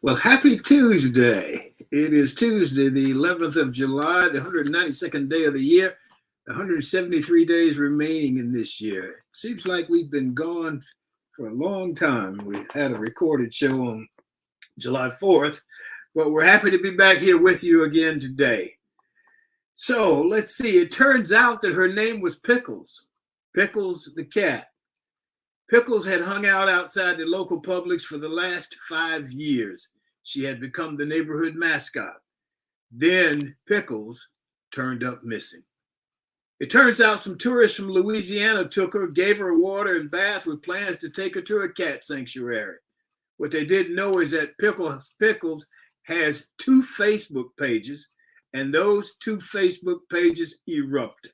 Well, happy Tuesday. It is Tuesday, the 11th of July, the 192nd day of the year, 173 days remaining in this year. Seems like we've been gone for a long time. We had a recorded show on July 4th, but we're happy to be back here with you again today. So let's see. It turns out that her name was Pickles, Pickles the cat. Pickles had hung out outside the local Publix for the last 5 years. She had become the neighborhood mascot. Then Pickles turned up missing. It turns out some tourists from Louisiana took her, gave her water and bath with plans to take her to a cat sanctuary. What they didn't know is that Pickles has 2 Facebook pages, and those 2 Facebook pages erupted.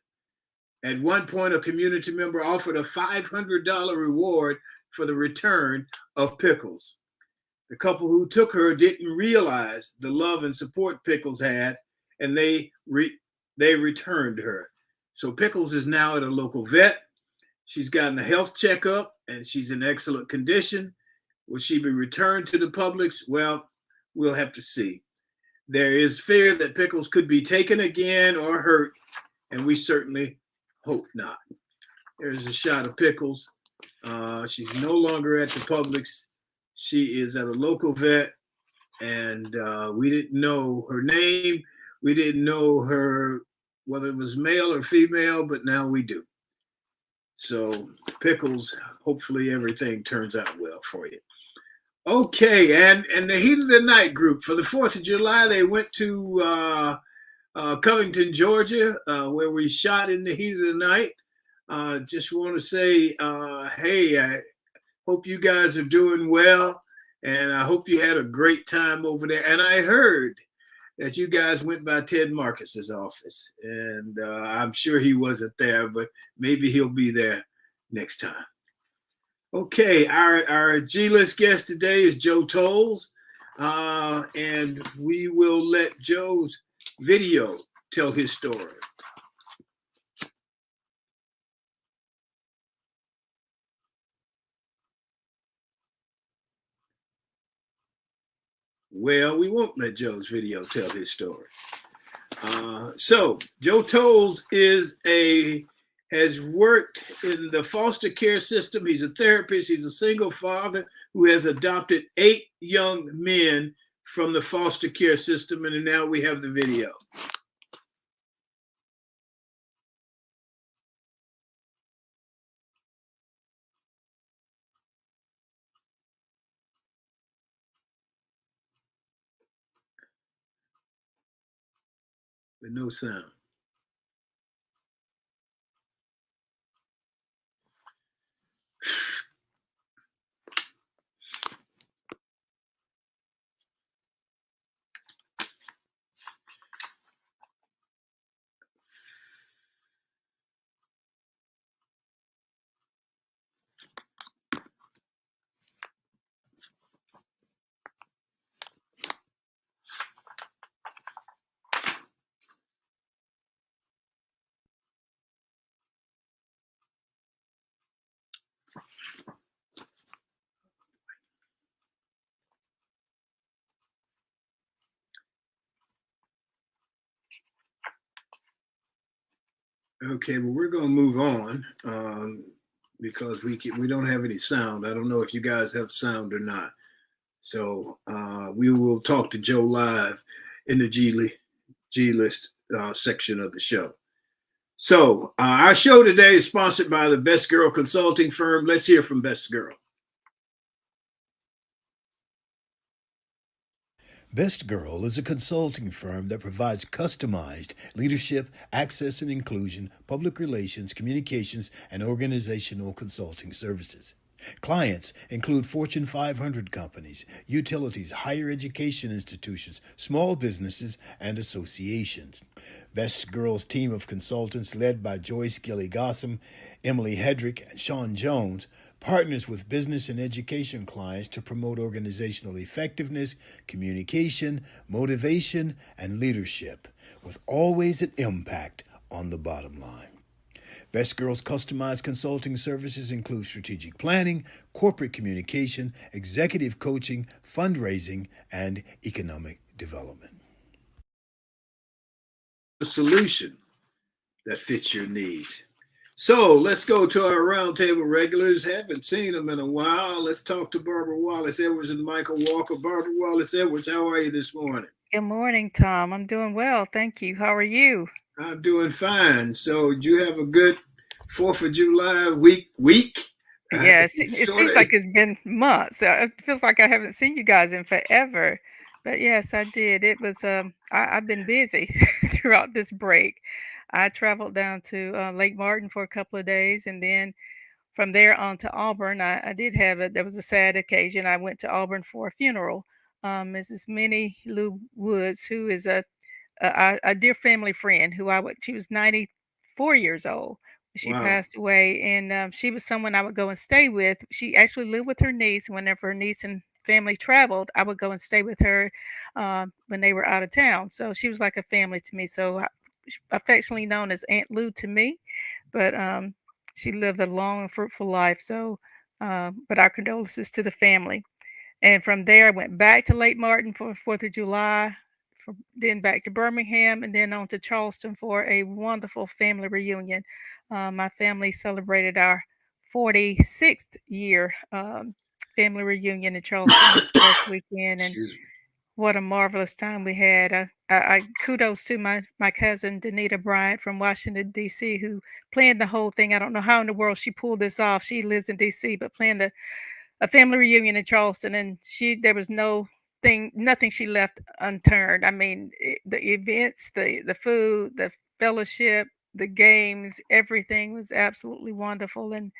At one point, a community member offered a $500 reward for the return of Pickles. The couple who took her didn't realize the love and support Pickles had, and they returned her. So Pickles is now at a local vet. She's gotten a health checkup, and she's in excellent condition. Will she be returned to the Publix? Well, we'll have to see. There is fear that Pickles could be taken again or hurt, and we certainly hope not. There's a shot of Pickles. She's no longer at the Publix. She is at a local vet, and we didn't know her name. We didn't know her, whether it was male or female, but now we do. So Pickles, hopefully everything turns out well for you. Okay, and the Heat of the Night group, for the 4th of July, they went to Covington, Georgia, where we shot in the heat of the night. Just want to say, hey, I hope you guys are doing well, and I hope you had a great time over there. And I heard that you guys went by Ted Marcus's office, and I'm sure he wasn't there, but maybe he'll be there next time. Okay, our G-list guest today is Joe Toles, and we will let Joe's video tell his story. Well, we won't let Joe's video tell his story. So Joe Toles has worked in the foster care system. He's a therapist. He's a single father who has adopted 8 young men from the foster care system, and now we have the video. With no sound. Okay, well, we're going to move on because we don't have any sound. I don't know if you guys have sound or not. So we will talk to Joe live in the G-list section of the show. So our show today is sponsored by the Best Girl Consulting Firm. Let's hear from Best Girl. Best Girl is a consulting firm that provides customized leadership, access and inclusion, public relations, communications, and organizational consulting services. Clients include Fortune 500 companies, utilities, higher education institutions, small businesses, and associations. Best Girl's team of consultants, led by Joyce Gilly-Gossam, Emily Hedrick, and Sean Jones, partners with business and education clients to promote organizational effectiveness, communication, motivation, and leadership, with always an impact on the bottom line. Best Girls customized consulting services include strategic planning, corporate communication, executive coaching, fundraising, and economic development. A solution that fits your needs. So let's go to our roundtable regulars. Haven't seen them in a while. Let's talk to Barbara Wallace Edwards and Michael Walker. Barbara Wallace Edwards, how are you this morning? Good morning, Tom. I'm doing well. Thank you. How are you? I'm doing fine. So did you have a good 4th of July week? Yes, it Sort seems of. like it's been months. It feels like I haven't seen you guys in forever. But yes, I did. It was I've been busy throughout this break. I traveled down to Lake Martin for a couple of days, and then from there on to Auburn. I did have it. There was a sad occasion. I went to Auburn for a funeral. Mrs. Minnie Lou Woods, who is a dear family friend who she was 94 years old. She Wow. passed away, and she was someone I would go and stay with. She actually lived with her niece. Whenever her niece and family traveled, I would go and stay with her when they were out of town. So she was like a family to me. So affectionately known as Aunt Lou to me, but she lived a long and fruitful life. So, but our condolences to the family. And from there, I went back to Lake Martin for 4th of July, then back to Birmingham, and then on to Charleston for a wonderful family reunion. My family celebrated our 46th year family reunion in Charleston this past weekend, and Excuse me. what a marvelous time we had. I kudos to my cousin Danita Bryant from Washington D.C. who planned the whole thing. I don't know how in the world she pulled this off. She lives in D.C. but planned a family reunion in Charleston, and there was nothing she left unturned. I mean, the events, the food, the fellowship, the games, everything was absolutely wonderful, and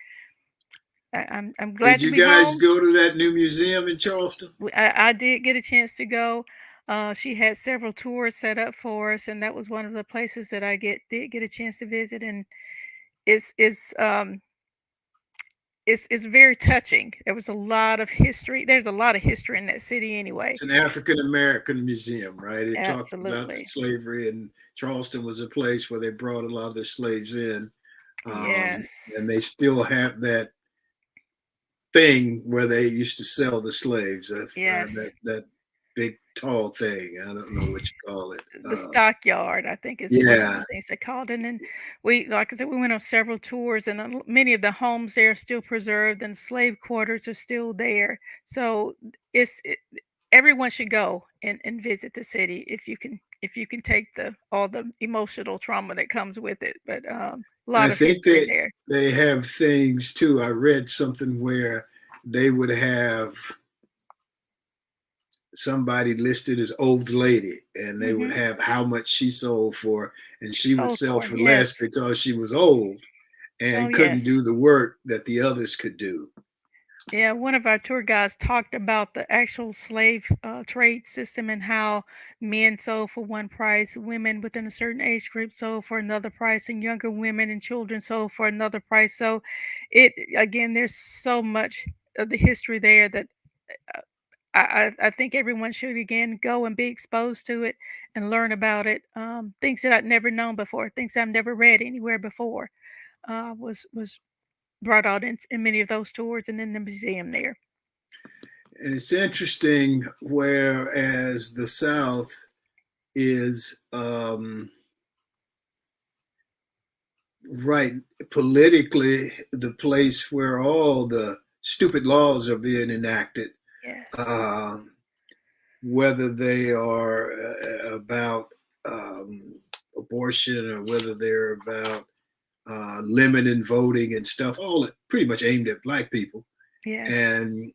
I'm Did glad to you be guys home. go to that new museum in Charleston? I did get a chance to go. She had several tours set up for us, and that was one of the places that I did get a chance to visit, and it's it's um it's very touching. There's a lot of history in that city anyway. It's an African American museum, right? It talks about Absolutely. slavery, and Charleston was a place where they brought a lot of their slaves in. Yes. And they still have that thing where they used to sell the slaves. Yes. That big tall thing. I don't know what you call it. The stockyard, I think, is one of the Yeah, things they called it. And then like I said, we went on several tours, and many of the homes there are still preserved, and slave quarters are still there. So it's it, everyone should go and visit the city if you can take all the emotional trauma that comes with it. But a and I lot of think history that there. they have things too. I read something where they would have somebody listed as old lady, and they would Hmm. have how much she sold for, and she would Sold sell for, for yes. less because she was old Oh and couldn't yes. do the work that the others could do. Yeah, one of our tour guides talked about the actual slave trade system and how men sold for one price, women within a certain age group sold for another price, and younger women and children sold for another price. So, there's so much of the history there that uh, I think everyone should again go and be exposed to it and learn about it. Things that I'd never known before, things I've never read anywhere before, was brought out in many of those tours and in the museum there. And it's interesting, whereas the South is right politically the place where all the stupid laws are being enacted, Yes. um, whether they are about abortion or whether they're about limiting voting and stuff, all pretty much aimed at black people. Yes. And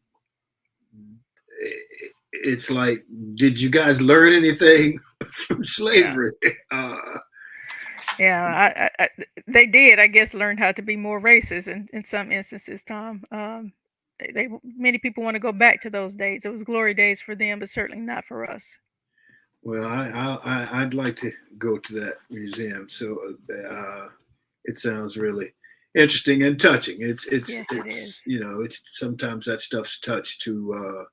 it's like, did you guys learn anything from Yeah. slavery? Yeah. They did, I guess, learn how to be more racist in some instances, Tom. Many people want to go back to those days. It was glory days for them, but certainly not for us. Well, I'd like to go to that museum. So it sounds really interesting and touching. Yes, it is. It's sometimes that stuff's tough to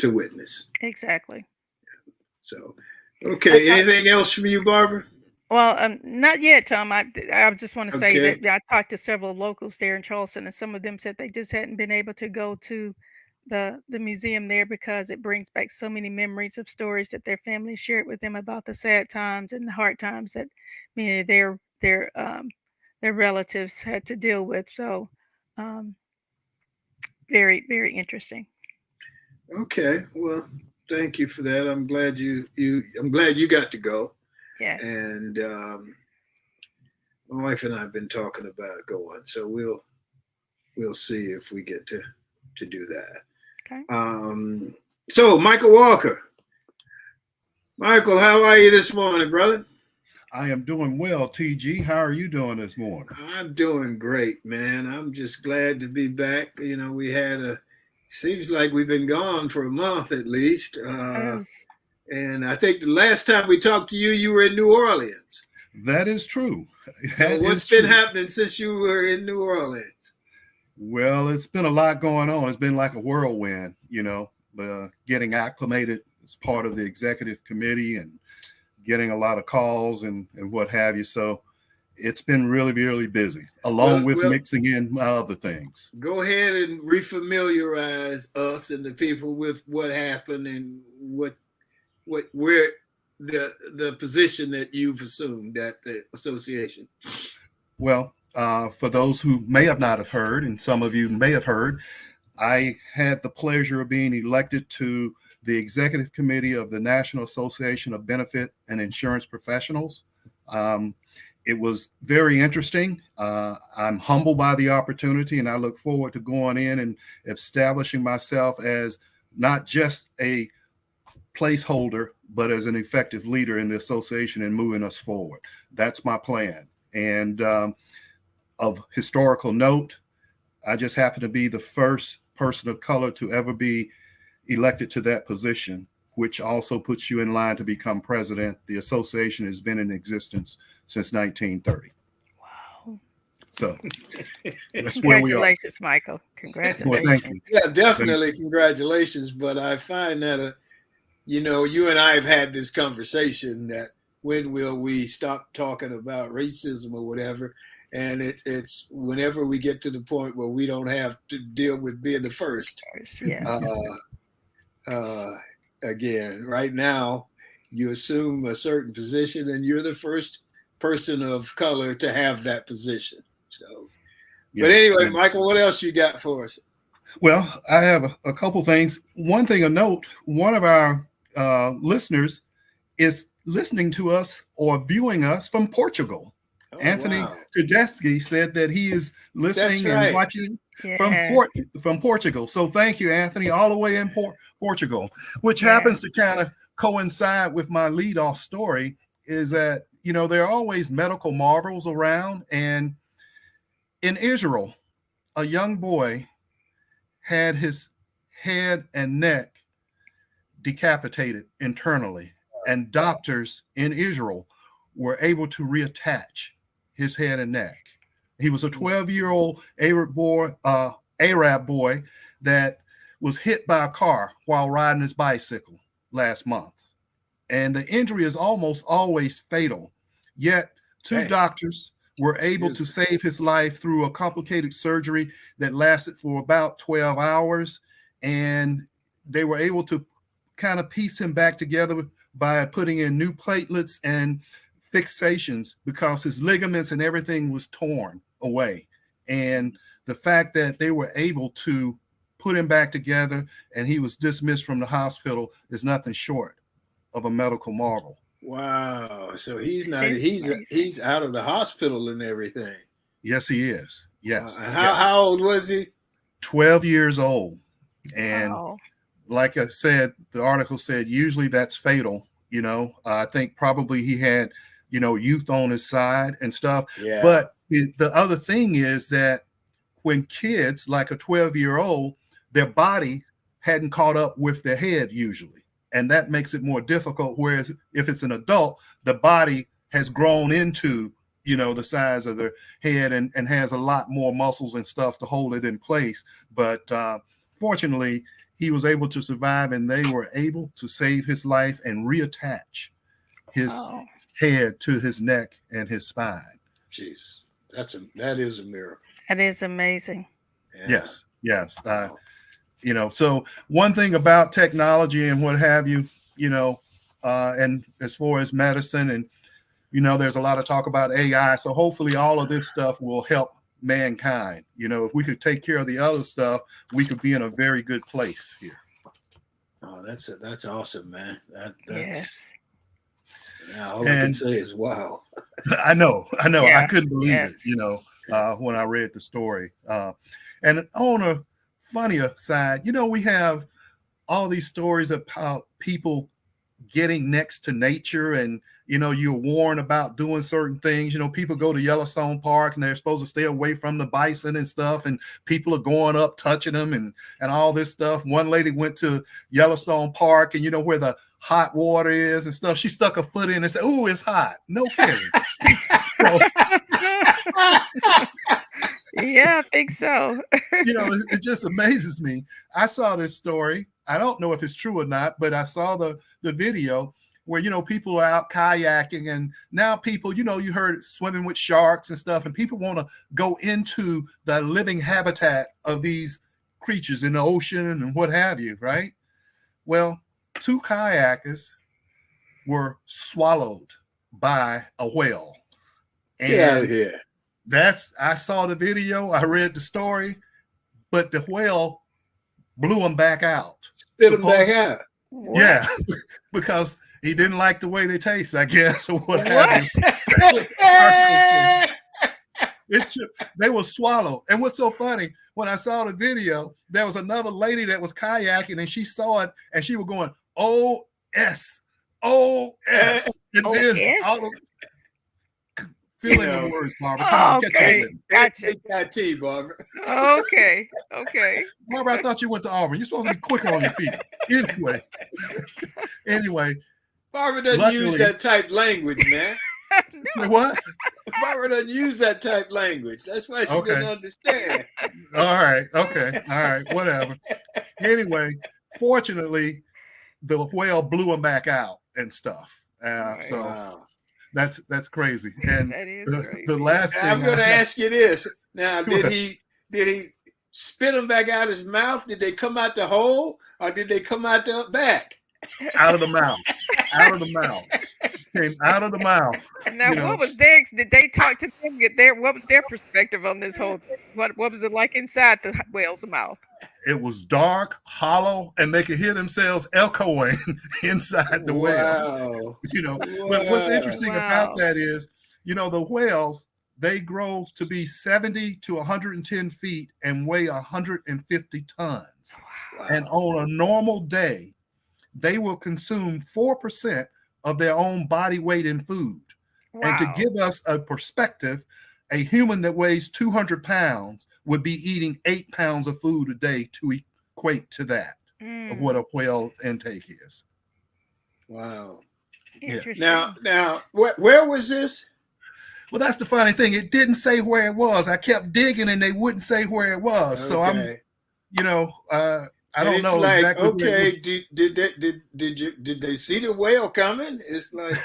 witness. Exactly. So, I, okay. I, Anything else from you, Barbara? Well, not yet, Tom. I just want to say that Okay. I talked to several locals there in Charleston, and some of them said they just hadn't been able to go to the museum there because it brings back so many memories of stories that their family shared with them about the sad times and the hard times that many of their relatives had to deal with. So, um, very very interesting. Okay. Well, thank you for that. I'm glad you got to go. Yes. And my wife and I have been talking about going, so we'll see if we get to do that. Okay. So Michael Walker, Michael, how are you this morning, brother? I am doing well, TG. How are you doing this morning? I'm doing great, man. I'm just glad to be back. We had seems like we've been gone for a month at least. Yes. And I think the last time we talked to you, you were in New Orleans. That is true. So That what's is been true. happening since you were in New Orleans? Well, it's been a lot going on. It's been like a whirlwind, getting acclimated as part of the executive committee and getting a lot of calls and what have you. So it's been really, really busy, along Well, with well, mixing in my other things. go ahead and refamiliarize us and the people with what happened and where the position that you've assumed at the association. Well, for those who may have not have heard, and some of you may have heard, I had the pleasure of being elected to the executive committee of the National Association of Benefit and Insurance Professionals. It was very interesting. I'm humbled by the opportunity, and I look forward to going in and establishing myself as not just a placeholder, but as an effective leader in the association and moving us forward. That's my plan. And of historical note, I just happen to be the first person of color to ever be elected to that position, which also puts you in line to become president. The association has been in existence since 1930. Wow. So that's where we are. Congratulations, Michael. Well, thank Congratulations. you. Yeah, Thank definitely congratulations. But I find that you and I have had this conversation that when will we stop talking about racism or whatever? And it's whenever we get to the point where we don't have to deal with being the first. Yes. Uh, uh, Again, right now, you assume a certain position and you're the first person of color to have that position. So, but Yes, anyway, yes. Michael, what else you got for us? Well, I have a couple things. One thing of note, one of our listeners is listening to us or viewing us from Portugal. Oh, Anthony wow. Tedeschi said that he is That's listening and right. watching Yes. from Portugal. So thank you, Anthony, all the way in Portugal, which Yeah. happens to kind of coincide with my lead-off story. Is that there are always medical marvels around, and in Israel, a young boy had his head and neck decapitated internally, and doctors in Israel were able to reattach his head and neck. He was a 12-year-old Arab boy that was hit by a car while riding his bicycle last month. And the injury is almost always fatal. Yet, two Hey, doctors were able to excuse me. save his life through a complicated surgery that lasted for about 12 hours. And they were able to kind of piece him back together by putting in new platelets and fixations because his ligaments and everything was torn away. And the fact that they were able to put him back together and he was dismissed from the hospital is nothing short of a medical marvel. Wow. So he's It not is he's amazing. he's out of the hospital and everything. Yes, he is. Wow. Yes, And how, yes. how old was he? 12 years old. And Wow. like I said, the article said usually that's fatal. I think probably he had, youth on his side and stuff. Yeah. But the other thing is that when kids, like a 12-year-old, their body hadn't caught up with their head usually. And that makes it more difficult. Whereas if it's an adult, the body has grown into, the size of their head and has a lot more muscles and stuff to hold it in place. But fortunately, he was able to survive and they were able to save his life and reattach his Wow. head to his neck and his spine. Jeez, that is a miracle. That is amazing. Yeah. Yes. Wow. So one thing about technology and what have you, and as far as medicine and, there's a lot of talk about AI. So hopefully all of this stuff will help mankind. If we could take care of the other stuff, we could be in a very good place here. Oh, that's awesome, man. That's Yes. all I can say is wow. I know. Yeah. I couldn't believe Yes. it, when I read the story. And on a funnier side, we have all these stories about people getting next to nature, and you're warned about doing certain things. People go to Yellowstone Park and they're supposed to stay away from the bison and stuff, and people are going up touching them and all this stuff. One lady went to Yellowstone Park, and where the hot water is and stuff, she stuck her foot in and said, "Oh, it's hot." No kidding. Yeah, I think so. It just amazes me. I saw this story. I don't know if it's true or not, but I saw the video where, people are out kayaking, and now people, you heard swimming with sharks and stuff, and people want to go into the living habitat of these creatures in the ocean and what have you, right? Well, 2 kayakers were swallowed by a whale. And Get out of here. I saw the video, I read the story, but the whale blew them back out. Spit them back out. Yeah, because he didn't like the way they taste, I guess, or what have you. They were swallowed. And what's so funny, when I saw the video, there was another lady that was kayaking, and she saw it, and she was going, "O-S, O-S." And then all of fill in the words, Barbara. Come on, Okay. Gotcha. Take that tea, Barbara. Okay. Barbara, I thought you went to Auburn. You're supposed to be quicker on your feet. Anyway. Barbara doesn't use that type language, man. No. What? Barbara doesn't use that type language. That's why she doesn't understand. All right. Okay. All right. Whatever. Anyway, fortunately, the whale blew him back out and stuff. So wow. That's crazy. And That is crazy. The last thing I'm going to ask you this. Now, did he spit them back out his mouth? Did they come out the hole, or did they come out the back? Out of the mouth. Out of the mouth. Came out of the mouth. Now, what was theirs? Did they talk to them? What was their perspective on this whole thing? What was it like inside the whale's mouth? It was dark, hollow, and they could hear themselves echoing inside the whale. But what's interesting about that is, the whales, they grow to be 70 to 110 feet and weigh 150 tons. Wow. And on a normal day, they will consume 4% of their own body weight in food. Wow. And to give us a perspective, a human that weighs 200 pounds would be eating 8 pounds of food a day to equate to that of what a whale intake is. Wow. Interesting. Now, where was this? Well, that's the funny thing. It didn't say where it was. I kept digging and they wouldn't say where it was. Okay. So I'm, I don't know. Like, exactly okay, did they see the whale coming? It's like,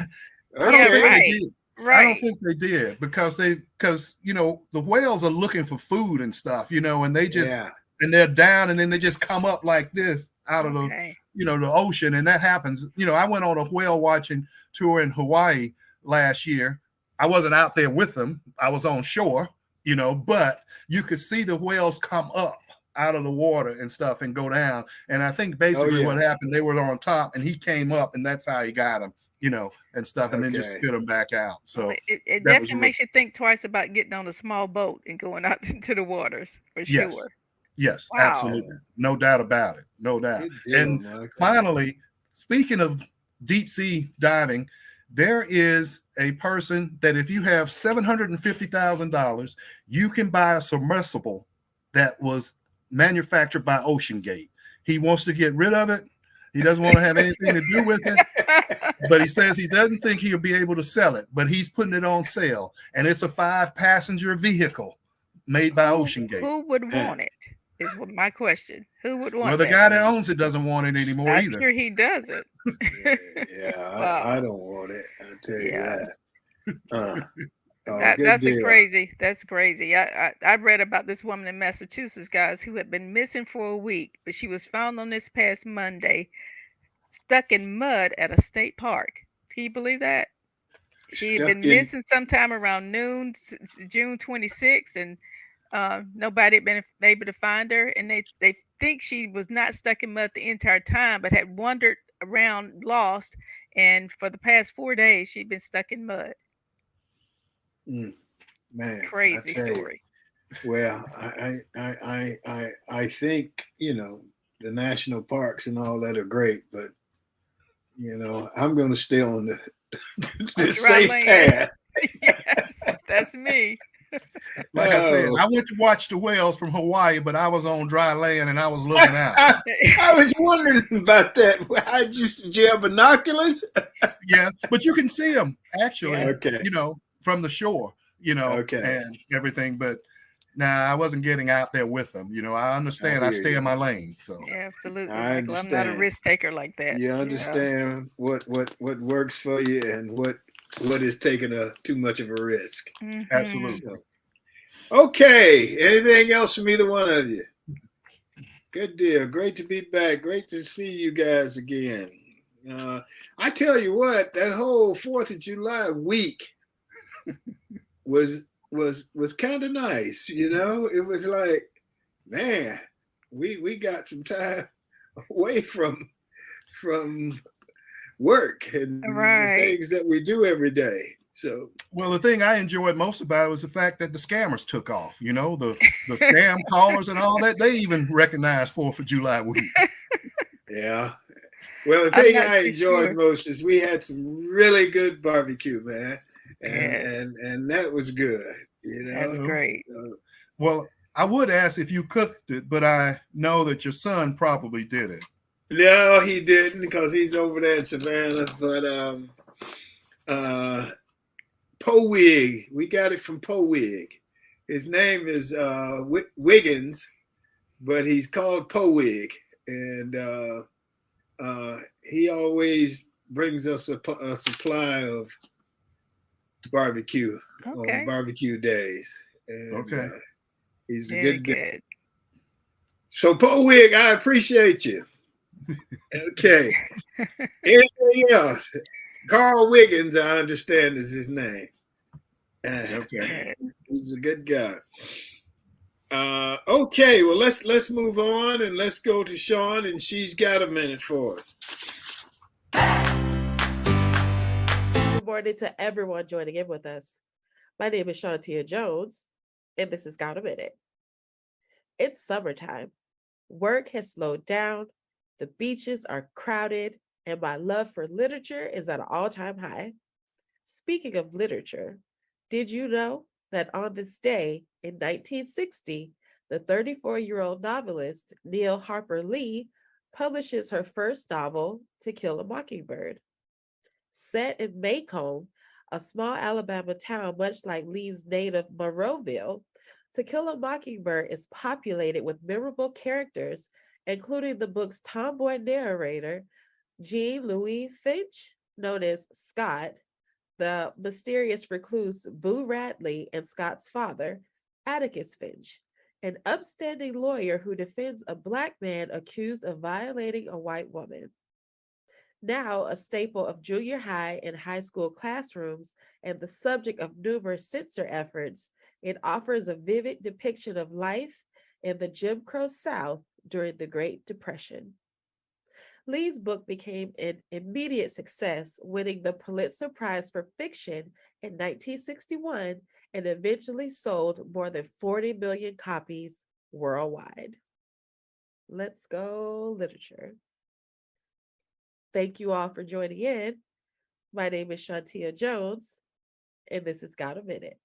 I don't think right. they did. Right. I don't think they did because the whales are looking for food and stuff, and they just and they're down and then they just come up like this out of the the ocean, and that happens. I went on a whale watching tour in Hawaii last year. I wasn't out there with them. I was on shore, but you could see the whales come up out of the water and stuff and go down. And I think basically what happened, they were on top and he came up and that's how he got them, and stuff, and then just spit them back out. So it definitely makes you think twice about getting on a small boat and going out into the waters for sure. Yes, wow. Absolutely. No doubt about it. No doubt. And finally, speaking of deep sea diving, there is a person that if you have $750,000, you can buy a submersible that was manufactured by OceanGate. He wants to get rid of it. He doesn't want to have anything to do with it, but he says he doesn't think he'll be able to sell it, but he's putting it on sale. And it's a 5-passenger vehicle made by OceanGate. Who would want it? is what my question. Who would Well, want the that? guy that owns it doesn't want it anymore I'm either. sure he doesn't. Yeah, I Wow. don't want it. I tell you Yeah. that. Oh, That good that's a deal. crazy. That's crazy. I read about this woman in Massachusetts, guys, who had been missing for a week, but she was found on this past Monday, stuck in mud at a state park. Can you believe that? She had Stuck been in. missing sometime around noon, June 26th, and nobody had been able to find her. And they think she was not stuck in mud the entire time, but had wandered around lost. And for the past 4 days, she'd been stuck in mud. Man, I Crazy tell you. story. Well, I think, the national parks and all that are great, but I'm going to stay on the the Dry safe land. path. Yes, that's me. Like I said, Oh, I went to watch the whales from Hawaii, but I was on dry land and I was looking out. I was wondering about that. Did you have binoculars? Yeah, but you can see them actually, Yeah. Okay. From the shore, Okay. and everything. But nah, I wasn't getting out there with them. I understand. I hear stay you. in my lane. So Yeah, absolutely, I Michael. I'm not a understand. risk taker like that. You understand what works for you and what is taking too much of a risk. absolutely. So, okay. Anything else from either one of you? Good deal. Great to be back. Great to see you guys again. I tell you what, that whole 4th of July week was kind of nice. It was like, man, we got some time away from work and the Right. things that we do every day. So, Well, the thing I enjoyed most about it was the fact that the scammers took off. The scam callers and all that. They even recognized 4th of July week. yeah. Well, the I'm thing not I too enjoyed sure. most is we had some really good barbecue, man, and Yes, and that was good. that's great. Well, I would ask if you cooked it, but I know that your son probably did it. No, he didn't because he's over there in Savannah. But Powig, we got it from Powig. His name is Wiggins, but he's called Powig, and he always brings us a supply of barbecue on Okay. barbecue days. And, Okay. he's a Very good guy. good. So Powig, I appreciate you. Okay. Anything else? Carl Wiggins, I understand, is his name. Okay. He's a good guy. Okay, well let's move on and let's go to Sean, and she's got a minute for us. Good morning to everyone joining in with us. My name is Shantia Jones, and this is Got a Minute. It's summertime. Work has slowed down, the beaches are crowded, and my love for literature is at an all-time high. Speaking of literature, did you know that on this day in 1960, the 34-year-old novelist Neil Harper Lee publishes her first novel, To Kill a Mockingbird? Set in Macomb, a small Alabama town much like Lee's native Monroeville, To Kill a Mockingbird is populated with memorable characters, including the book's tomboy narrator, Jean Louis Finch, known as Scott, the mysterious recluse Boo Radley, and Scott's father, Atticus Finch, an upstanding lawyer who defends a Black man accused of violating a white woman. Now a staple of junior high and high school classrooms and the subject of numerous censor efforts, it offers a vivid depiction of life in the Jim Crow South during the Great Depression. Lee's book became an immediate success, winning the Pulitzer Prize for Fiction in 1961 and eventually sold more than 40 million copies worldwide. Let's go, literature. Thank you all for joining in. My name is Shantia Jones, and this has Got a Minute.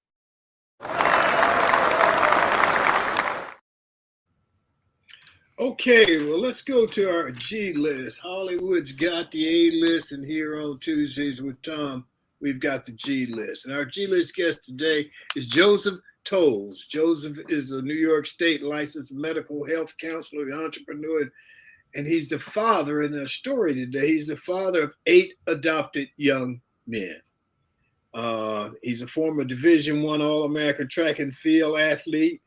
Okay, well, let's go to our G list. Hollywood's got the A list, and here on Tuesdays with Thom, we've got the G list. And our G list guest today is Joseph Toles. Joseph is a New York State licensed medical health counselor, entrepreneur, and he's the father in our story today. He's the father of 8 adopted young men. He's a former Division I All-American track and field athlete.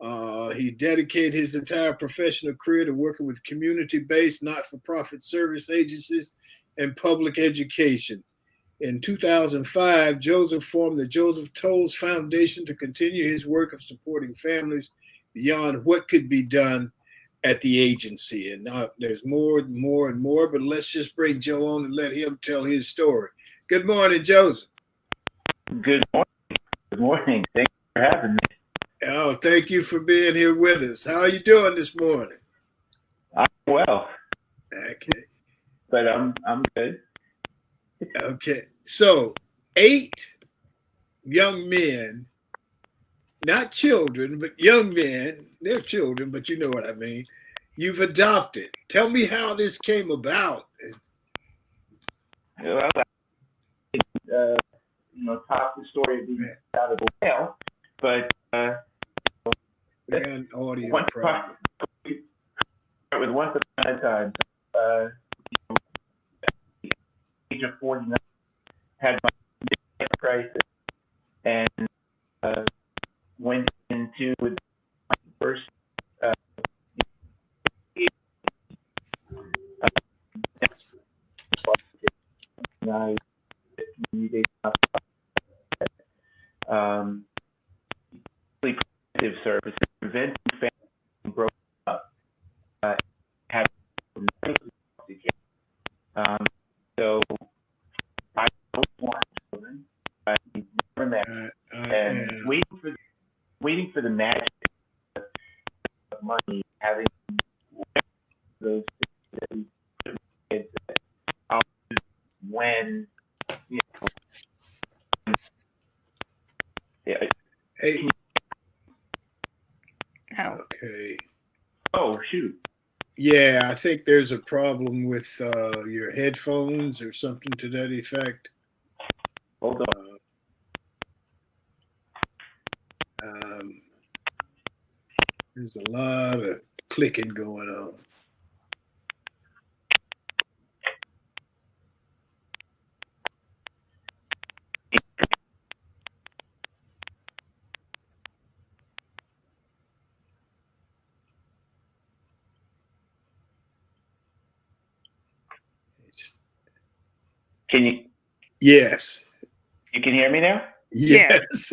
He dedicated his entire professional career to working with community-based, not-for-profit service agencies and public education. In 2005, Joseph formed the Joseph Toles Foundation to continue his work of supporting families beyond what could be done at the agency. And now there's more and more and more, but let's just bring Joe on and let him tell his story. Good morning, Joseph. Good morning. Good morning. Thanks for having me. Oh, thank you for being here with us. How are you doing this morning? I'm well. Okay. But I'm good. Okay. So 8 young men, not children, but young men. They're children, but you know what I mean. You've adopted. Tell me how this came about. Well, top the story of being out of the whale, but we got an audio one problem. Start with once upon a time. Age of 49, had my midlife crisis, and went into my first. I preventive services, preventing families from broken up, have so I don't want children. I never met, and waiting for the magic of money, having those kids that I'll use when yeah. Hey. Oh. Okay. Oh shoot. Yeah, I think there's a problem with your headphones or something to that effect. Hold on. There's a lot of clicking going on. Can you? Yes. You can hear me now? Yes.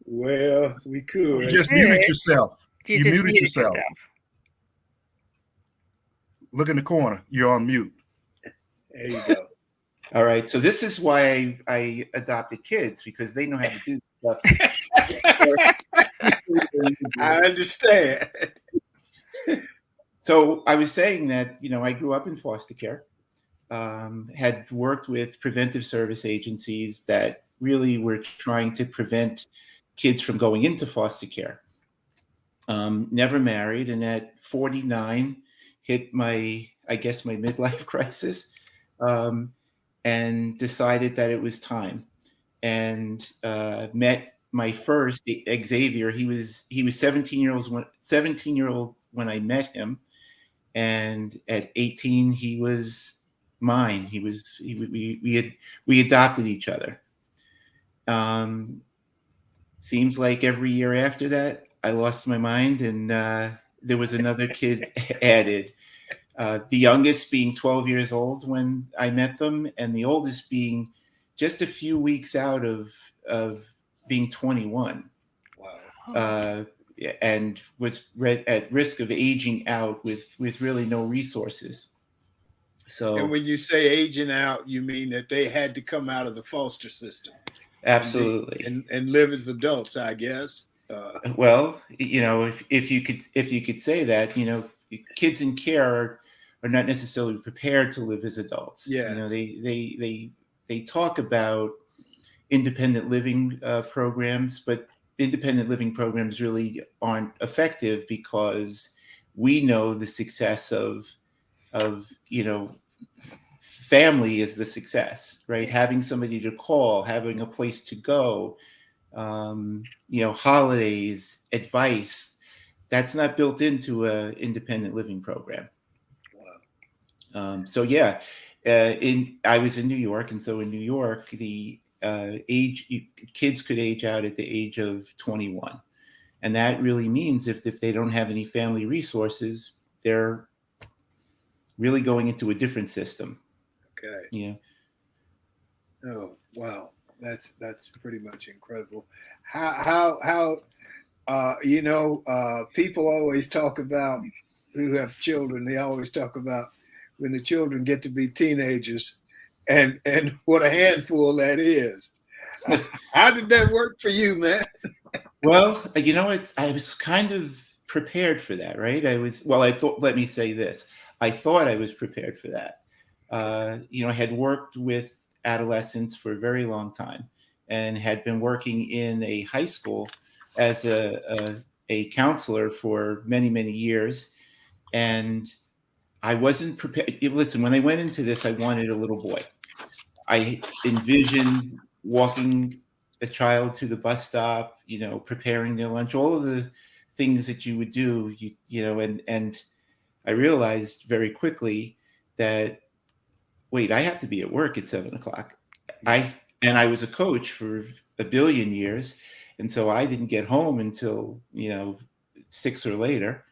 Well, we could. You just muted yourself. You muted yourself. Look in the corner. You're on mute. There you go. All right. So this is why I adopted kids, because they know how to do stuff. I understand. So I was saying that, I grew up in foster care, had worked with preventive service agencies that really were trying to prevent kids from going into foster care. Never married, and at 49 hit my midlife crisis, and decided that it was time, and met my first Xavier. He was 17-year-old when I met him, and at 18 he was mine. We adopted each other. Seems like every year after that, I lost my mind, and there was another kid added. The youngest being 12 years old when I met them, and the oldest being just a few weeks out of being 21. Wow. And was at risk of aging out with really no resources. So, and when you say aging out, you mean that they had to come out of the foster system. Absolutely. And live as adults, I guess. Well, if you could say that, kids in care are not necessarily prepared to live as adults. Yes. They talk about independent living programs, but independent living programs really aren't effective, because we know the success of family is the success, right? Having somebody to call, having a place to go, holidays, advice. That's not built into a independent living program. So yeah, I was in New York, and so in New York, the kids could age out at the age of 21, and that really means if they don't have any family resources, they're really going into a different system. Okay. Yeah. Oh, wow. That's pretty much incredible. How people always talk about, who have children, they always talk about when the children get to be teenagers and what a handful that is. How did that work for you, man? Well, I was kind of prepared for that, right? Let me say this. I thought I was prepared for that. I had worked with adolescents for a very long time and had been working in a high school as a counselor for many, many years. And I wasn't prepared. Listen, when I went into this, I wanted a little boy. I envisioned walking a child to the bus stop, preparing their lunch, all of the things that you would do, and I realized very quickly that, wait, I have to be at work at 7:00. I was a coach for a billion years. And so I didn't get home until, 6 or later.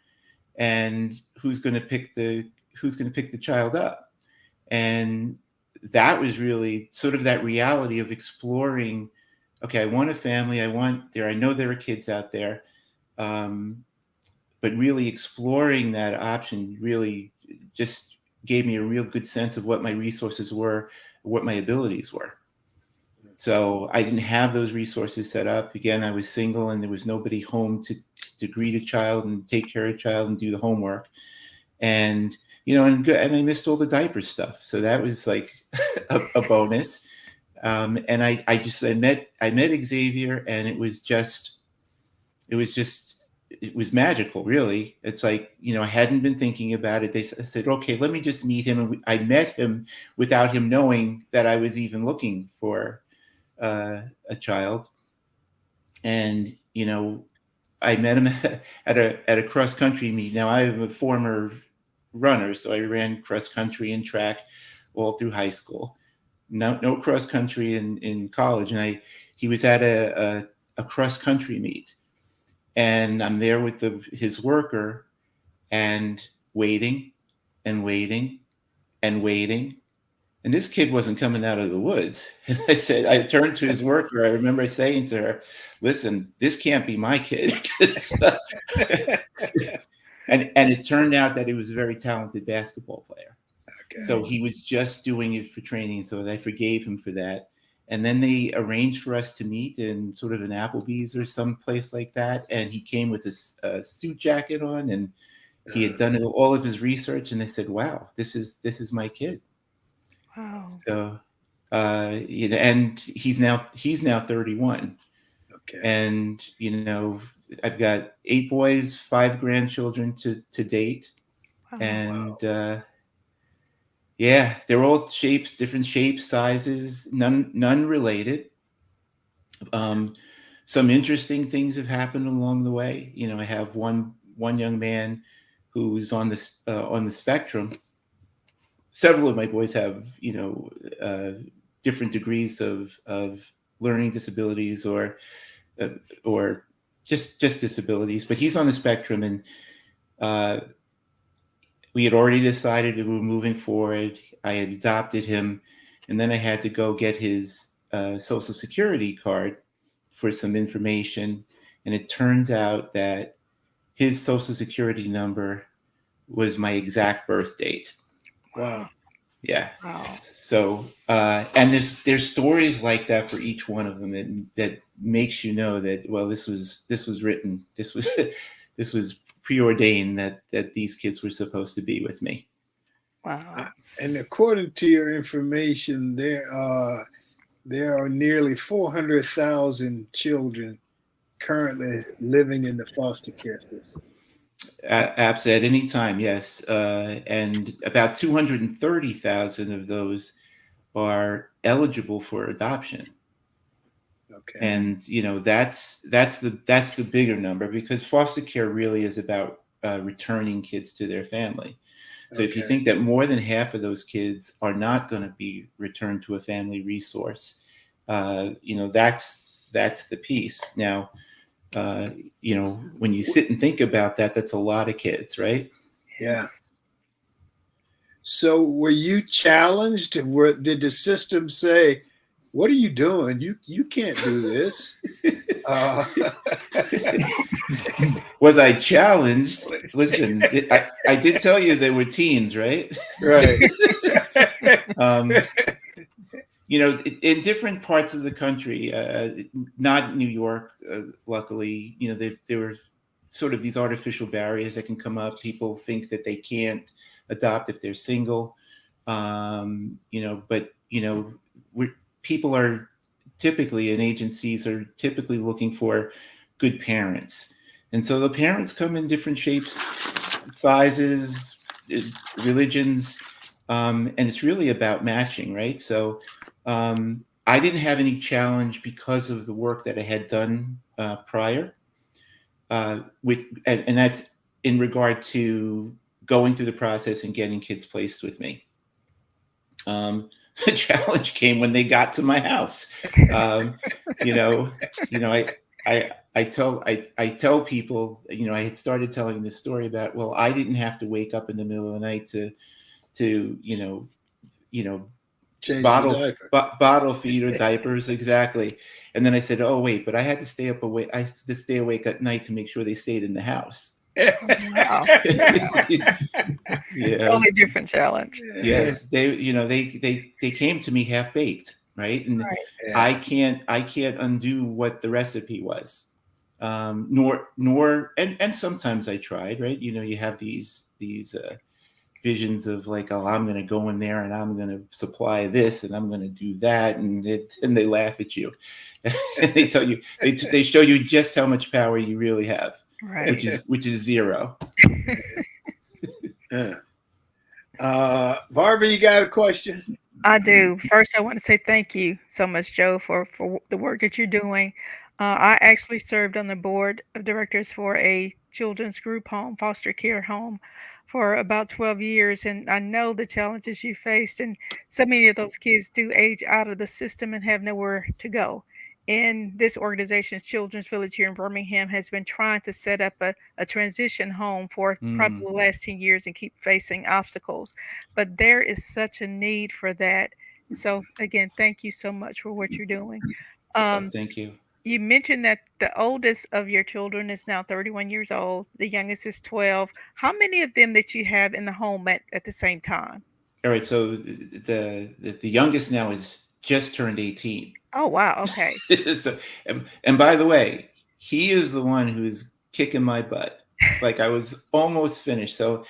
And who's going to pick the child up? And that was really sort of that reality of exploring, okay, I want a family. I know there are kids out there. But really exploring that option really just gave me a real good sense of what my resources were, what my abilities were. So I didn't have those resources set up. Again, I was single and there was nobody home to greet a child and take care of a child and do the homework. And, and I missed all the diaper stuff. So that was like a bonus. And I met Xavier, and it was magical, really. It's like, I hadn't been thinking about it. They said, okay, let me just meet him. And I met him without him knowing that I was even looking for a child. And, I met him at a cross country meet. Now, I am a former runner, so I ran cross country and track all through high school. No cross country in college. And he was at a cross country meet. And I'm there with his worker and waiting and waiting and waiting. And this kid wasn't coming out of the woods. And I turned to his worker. I remember saying to her, listen, this can't be my kid. And it turned out that he was a very talented basketball player. Okay. So he was just doing it for training. So I forgave him for that. And then they arranged for us to meet in sort of an Applebee's or some place like that. And he came with a suit jacket on, and he had done all of his research. And I said, wow, this is my kid. Wow. So, and he's now 31. Okay. And, I've got 8 boys, 5 grandchildren to date. Wow. And, yeah, they're all different shapes, sizes, none related. Some interesting things have happened along the way. I have one young man who's on the spectrum. Several of my boys have, different degrees of learning disabilities or just disabilities, but he's on the spectrum, and we had already decided that we were moving forward. I had adopted him, and then I had to go get his Social Security card for some information. And it turns out that his Social Security number was my exact birth date. Wow. Yeah. Wow. So, and there's stories like that for each one of them that makes you know that, well, this was written. This was preordained that these kids were supposed to be with me. Wow. And according to your information, there are nearly 400,000 children currently living in the foster care system. At any time, yes. And about 230,000 of those are eligible for adoption. Okay. And that's the bigger number, because foster care really is about returning kids to their family. So if you Okay. think that more than half of those kids are not going to be returned to a family resource, that's the piece. Now, when you sit and think about that, that's a lot of kids, right? Yeah. So were you challenged? Did the system say, "What are you doing? You can't do this"? Was I challenged? Listen, I did tell you they were teens, right? Right. In different parts of the country, not New York, luckily, there were sort of these artificial barriers that can come up. People think that they can't adopt if they're single, but people are typically, and agencies are typically looking for good parents, and so the parents come in different shapes, sizes, religions, and it's really about matching, right? So I didn't have any challenge because of the work that I had done prior, and that's in regard to going through the process and getting kids placed with me. The challenge came when they got to my house. I tell people, I had started telling this story about, well, I didn't have to wake up in the middle of the night to Change bottle the diaper. bottle feed or diapers, exactly. And then I said, oh wait, but I had to stay awake at night to make sure they stayed in the house. Wow. Yeah. Totally different challenge. Yes, they came to me half baked, right? And Right. Yeah. I can't undo what the recipe was. And sometimes I tried, right? You have these visions of like, oh, I'm going to go in there and I'm going to supply this and I'm going to do that, and they laugh at you. They tell you, they show you just how much power you really have, Right. which is zero. Yeah. Barbara, you got a question? I do. First, I want to say thank you so much, Joe, for the work that you're doing. I actually served on the board of directors for a children's group home, foster care home, for about 12 years, and I know the challenges you faced. And so many of those kids do age out of the system and have nowhere to go. And this organization's Children's Village here in Birmingham has been trying to set up a transition home for probably the last 10 years and keep facing obstacles. But there is such a need for that. So again, thank you so much for what you're doing. Thank you. You mentioned that the oldest of your children is now 31 years old. The youngest is 12. How many of them that you have in the home at the same time? All right, so the youngest now is just turned 18. Oh, wow. Okay. So, and by the way, he is the one who is kicking my butt. Like, I was almost finished. So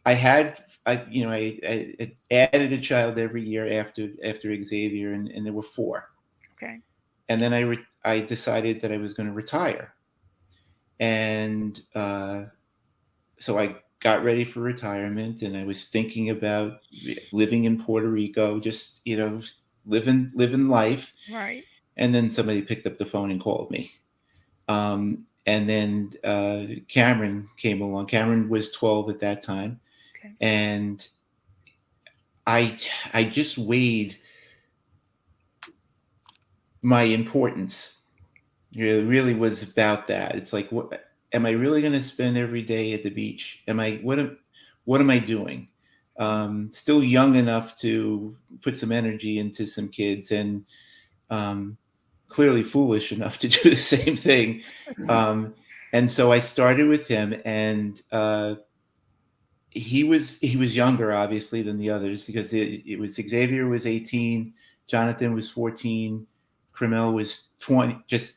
I added a child every year after Xavier, and there were 4. Okay. And then I decided that I was going to retire, and so I got ready for retirement, and I was thinking about living in Puerto Rico, just living life. Right. And then somebody picked up the phone and called me. And then Cameron came along. Cameron was 12 at that time. Okay. And I just weighed my importance. It really was about that. It's like, what am I really going to spend every day at the beach? What am I doing? Still young enough to put some energy into some kids, and clearly foolish enough to do the same thing. And so I started with him, and he was younger, obviously, than the others, because it was Xavier was 18, Jonathan was 14, Crimel was 20, just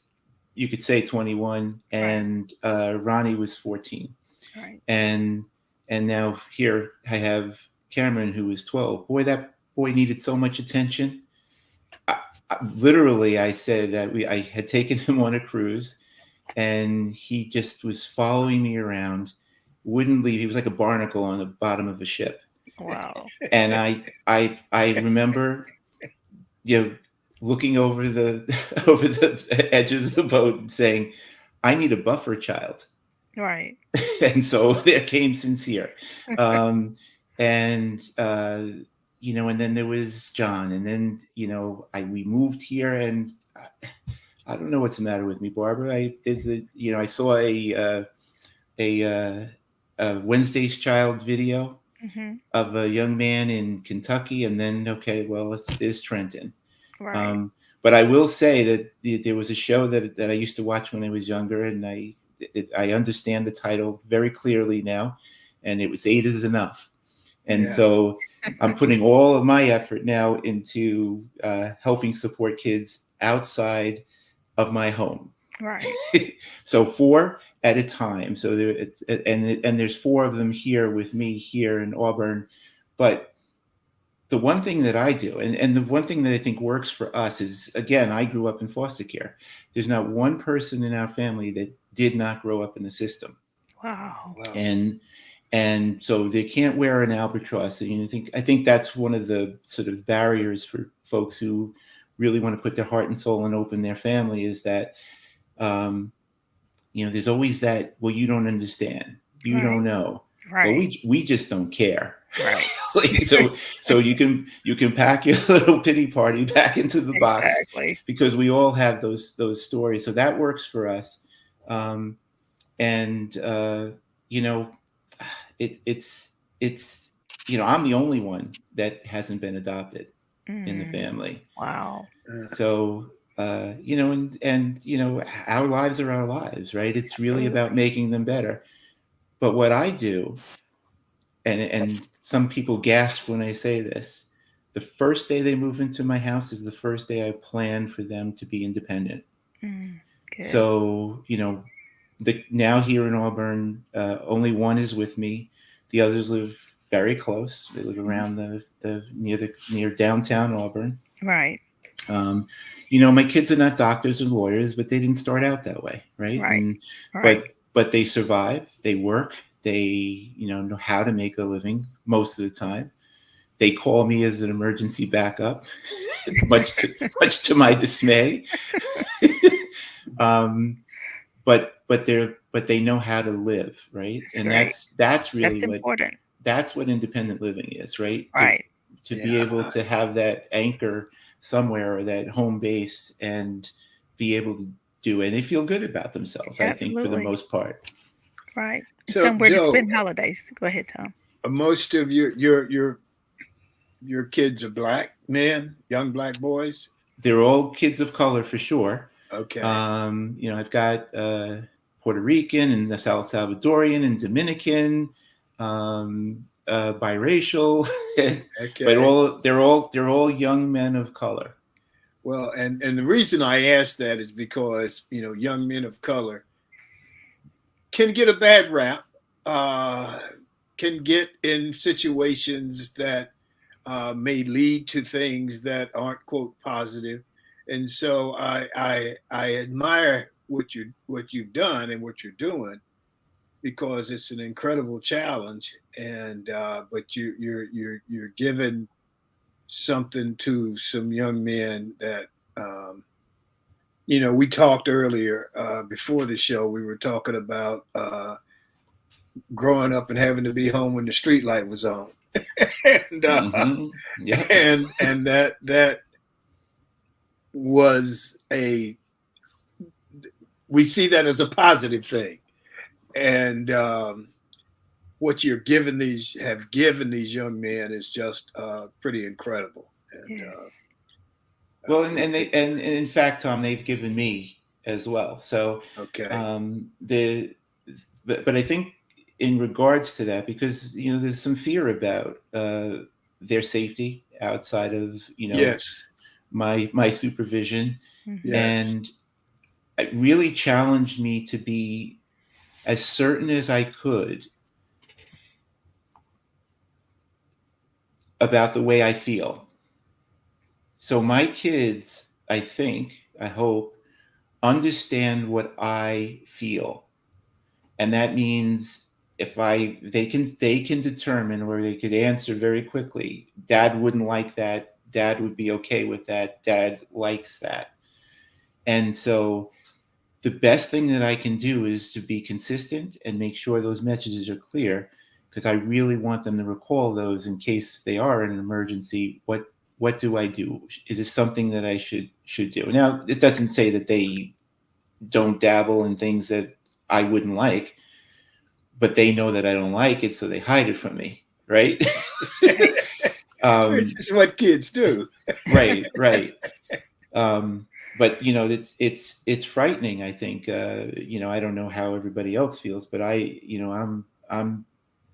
you could say 21, and Ronnie was 14. Right. And now here I have Cameron, who is 12. Boy, that boy needed so much attention. Literally, I said that I had taken him on a cruise, and he just was following me around, wouldn't leave. He was like a barnacle on the bottom of a ship. Wow. And I remember, looking over the over the edge of the boat and saying, I need a buffer child. Right. And so there came Sincere. And and then there was John, and then we moved here, and I don't know what's the matter with me, Barbara. I saw a Wednesday's Child video Mm-hmm. of a young man in Kentucky, and then there's Trenton. Right. But I will say that there was a show that I used to watch when I was younger, and I understand the title very clearly now, and it was 8 is Enough. And Yeah. so I'm putting all of my effort now into helping support kids outside of my home. Right. So 4 at a time. So there's 4 of them here with me here in Auburn. But the one thing that I do, and the one thing that I think works for us is, again, I grew up in foster care. There's not one person in our family that did not grow up in the system. Wow. And so they can't wear an albatross. And I think that's one of the sort of barriers for folks who really want to put their heart and soul and open their family, is that there's always that, well, you don't understand, you Right. don't know. Right. Well, we just don't care. Right. So you can pack your little pity party back into the box, Exactly. because we all have those stories. So that works for us. It's I'm the only one that hasn't been adopted in the family. Wow. So our lives are our lives, right? It's really Absolutely. about making them better. But what I do, and some people gasp when I say this, the first day they move into my house is the first day I plan for them to be independent. Good. So now here in Auburn, only one is with me. The others live very close. They live around near downtown Auburn. Right. My kids are not doctors or lawyers, but they didn't start out that way, right? Right. But they survive. They work. They know how to make a living most of the time. They call me as an emergency backup, much to my dismay. But they know how to live, right? That's and great. that's really That's important. That's what independent living is, right? Right. To be able to have that anchor somewhere, or that home base, and be able to do it, and they feel good about themselves. Absolutely. I think, for the most part. Right. So, Somewhere Joe, to spend holidays. Go ahead, Thom. Most of your kids are black men, young black boys. They're all kids of color, for sure. Okay. I've got Puerto Rican and the South Salvadorian and Dominican, biracial, Okay. but they're all young men of color. Well, and the reason I ask that is because young men of color can get a bad rap, can get in situations that may lead to things that aren't, quote, positive. And so I admire what you've done and what you're doing, because it's an incredible challenge. And but you're giving something to some young men that we talked earlier before the show. We were talking about growing up and having to be home when the street light was on. And and that was we see that as a positive thing. And what you're given these young men is just pretty incredible. And, Yes. Well, and in fact, Thom, they've given me as well. So okay. But I think, in regards to that, because there's some fear about their safety outside of Yes. my supervision. Mhm. Yes. And it really challenged me to be as certain as I could about the way I feel. So my kids, I hope, understand what I feel. And that means they can determine, or they could answer very quickly, Dad wouldn't like that, Dad would be okay with that, Dad likes that. And so the best thing that I can do is to be consistent and make sure those messages are clear, because I really want them to recall those in case they are in an emergency. What do I do? Is this something that I should do? Now, it doesn't say that they don't dabble in things that I wouldn't like, but they know that I don't like it, so they hide it from me, right? It's just what kids do. Right. But it's frightening. I think I don't know how everybody else feels, but I'm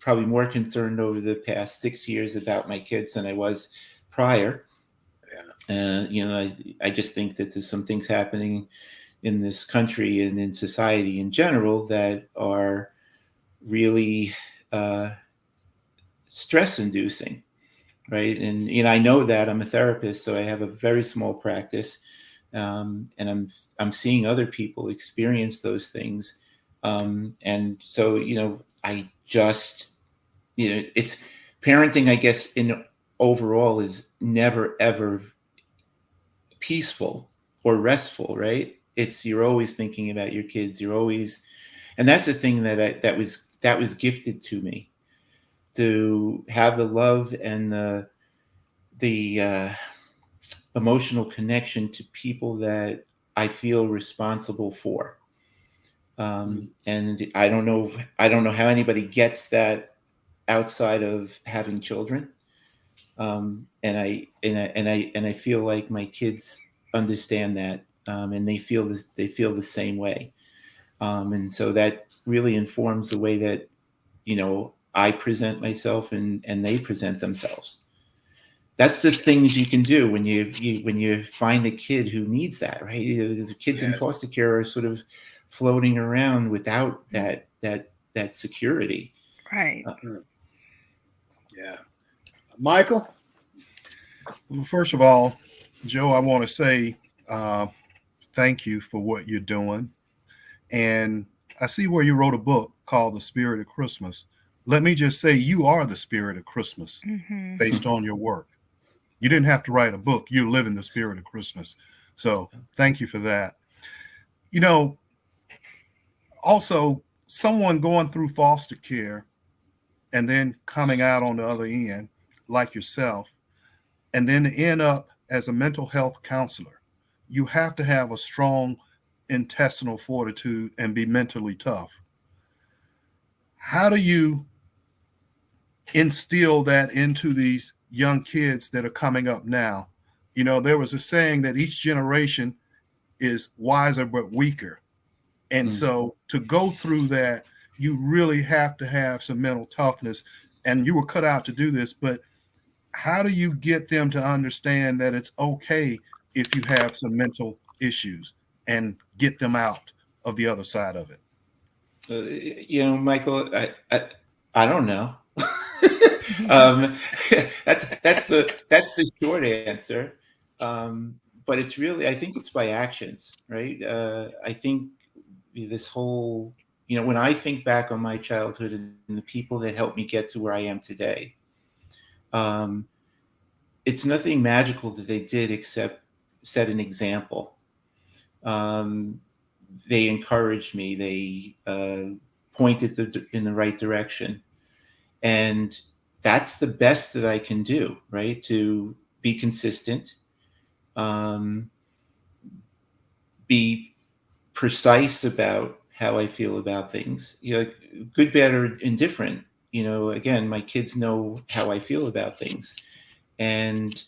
probably more concerned over the past 6 years about my kids than I was prior. Yeah. I just think that there's some things happening in this country and in society in general that are really stress inducing, right? And I know that I'm a therapist, so I have a very small practice, and I'm seeing other people experience those things, and so I just it's parenting, I guess, in overall is never ever peaceful or restful, right? You're always thinking about your kids. You're always, and that's the thing that was gifted to me, to have the love and the emotional connection to people that I feel responsible for. And I don't know how anybody gets that outside of having children. And I feel like my kids understand that, and they feel the same way. And so that really informs the way that I present myself and they present themselves. That's the things you can do when you find a kid who needs that, right? The kids in foster care are sort of floating around without that security. Right. Yeah. Michael? Well, first of all, Joe, I want to say thank you for what you're doing. And I see where you wrote a book called The Spirit of Christmas. Let me just say, you are the spirit of Christmas based on your work. You didn't have to write a book. You live in the spirit of Christmas. So thank you for that. Also, someone going through foster care and then coming out on the other end, like yourself, and then to end up as a mental health counselor, you have to have a strong intestinal fortitude and be mentally tough. How do you instill that into these young kids that are coming up now? There was a saying that each generation is wiser but weaker. And so to go through that, you really have to have some mental toughness, and you were cut out to do this. But how do you get them to understand that it's okay if you have some mental issues and get them out of the other side of it? Michael, I don't know. That's the short answer. But it's really, I think it's by actions, right? I think this whole, when I think back on my childhood and the people that helped me get to where I am today, it's nothing magical that they did except set an example. They encouraged me. They pointed in the right direction. And that's the best that I can do, right? To be consistent, be precise about how I feel about things, good, bad, or indifferent. Again, my kids know how I feel about things. And,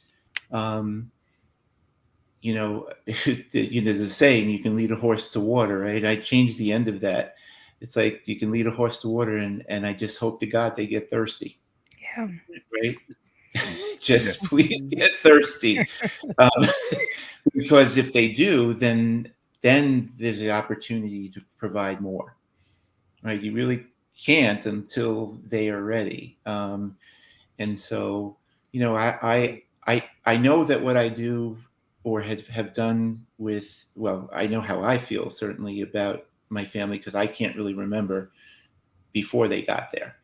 there's a saying, you can lead a horse to water, right? I changed the end of that. It's like, you can lead a horse to water, and I just hope to God they get thirsty. Yeah. Right? Just please get thirsty. Because if they do, then there's the opportunity to provide more. Right? You really can't until they are ready. And so, I know that what I do or have done I know how I feel certainly about my family, because I can't really remember before they got there.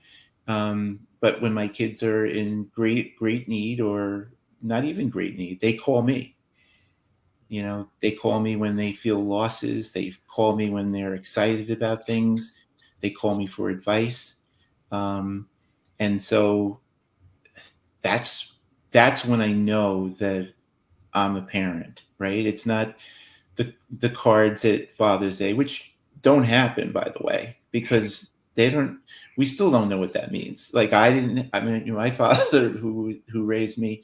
But when my kids are in great need, or not even great need, they call me. They call me when they feel losses. They call me when they're excited about things. They call me for advice. And so that's when I know that I'm a parent, right? It's not the cards at Father's Day, which don't happen, by the way, because we still don't know what that means. Like my father who raised me